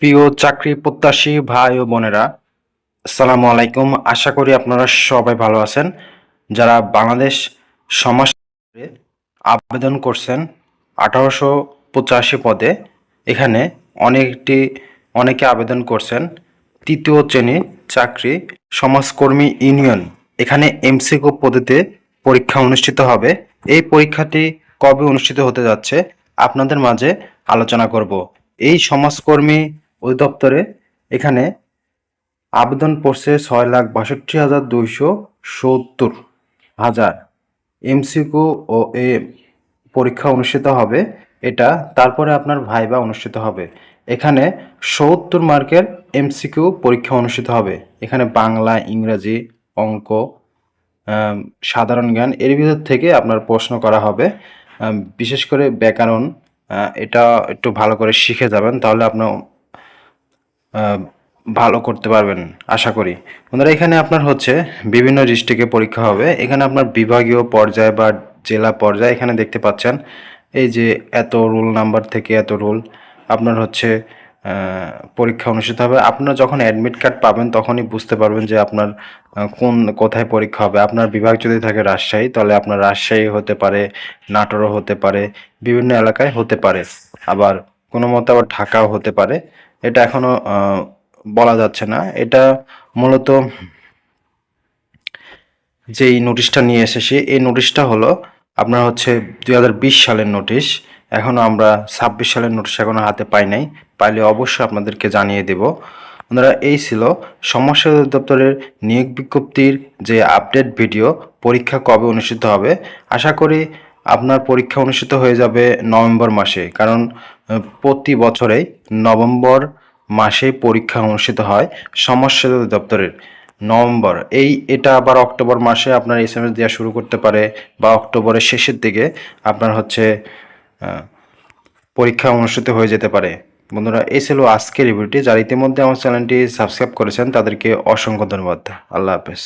প্রিয় চাকরি প্রত্যাশী ভাই ও বোনেরা, আসসালামু আলাইকুম। আশা করি আপনারা সবাই ভালো আছেন। যারা বাংলাদেশ সমাজ আবেদন করছেন 1885 পদে, এখানে অনেকটি অনেকে আবেদন করছেন। তৃতীয় শ্রেণী চাকরি সমাজকর্মী ইউনিয়ন, এখানে এমসিকিউ পদ্ধতিতে পরীক্ষা অনুষ্ঠিত হবে। এই পরীক্ষাটি কবে অনুষ্ঠিত হতে যাচ্ছে আপনাদের মাঝে আলোচনা করব। এই সমাজকর্মী অধিদপ্তরে এখানে আবেদন পড়ছে 6,62,270 এমসিকিউ ও এ পরীক্ষা অনুষ্ঠিত হবে। এটা তারপরে আপনার ভাইবা অনুষ্ঠিত হবে। এখানে 70 মার্কের এমসিকিউ পরীক্ষা অনুষ্ঠিত হবে। এখানে বাংলা, ইংরাজি, অঙ্ক, সাধারণ জ্ঞান এর ভিতর থেকে আপনার প্রশ্ন করা হবে। বিশেষ করে ব্যাকরণ, এটা একটু ভালো করে শিখে যাবেন, তাহলে আপনার ভালো করতে পারবেন আশা করি। বন্ধুরা, এখানে আপনার হচ্ছে বিভিন্ন ডিস্ট্রিক্টে পরীক্ষা হবে। এখানে আপনার বিভাগীয় পর্যায়ে বা জেলা পর্যায়ে এখানে দেখতে পাচ্ছেন এই যে এত রোল নাম্বার থেকে এত রোল আপনার হচ্ছে পরীক্ষা অনুষ্ঠিত হবে। আপনারা যখন অ্যাডমিট কার্ড পাবেন তখনই বুঝতে পারবেন যে আপনার কোথায় পরীক্ষা হবে। আপনার বিভাগ যদি থাকে রাজশাহী, তাহলে আপনার রাজশাহী হতে পারে, নাটোরও হতে পারে, বিভিন্ন এলাকায় হতে পারে, আবার কোনো মতে আবার ঢাকাও হতে পারে। এটা এখনো বলা যাচ্ছে না। এটা মূলত যেই নোটিশটা নিয়ে এসেছি, এই নোটিশটা হলো আপনার হচ্ছে 2020 সালের নোটিশ। এখনও আমরা 26 সালের নোটিশ এখনও হাতে পাই নাই। পাইলে অবশ্যই আপনাদেরকে জানিয়ে দেব। আপনারা এই ছিল সমাজসেবা অধিদপ্তরের নিয়োগ বিজ্ঞপ্তির যে আপডেট ভিডিও। পরীক্ষা কবে অনুষ্ঠিত হবে, আশা করি আপনার পরীক্ষা অনুষ্ঠিত হয়ে যাবে নভেম্বর মাসে, কারণ প্রতি বছরেই নভেম্বর মাসে পরীক্ষা অনুষ্ঠিত হয় সমাজসেবা অধিদপ্তরের। নভেম্বর এটা আবার অক্টোবর মাসে আপনার এসএমএস দেওয়া শুরু করতে পারে, বা অক্টোবরের শেষের দিকে আপনার হচ্ছে পরীক্ষা অনুষ্ঠিত হয়ে যেতে পারে। বন্ধুরা, এই ছিল আজকের ভিডিওটি। যারা ইতিমধ্যে আমার চ্যানেলটি সাবস্ক্রাইব করেছেন তাদেরকে অসংখ্য ধন্যবাদ। আল্লাহ হাফেজ।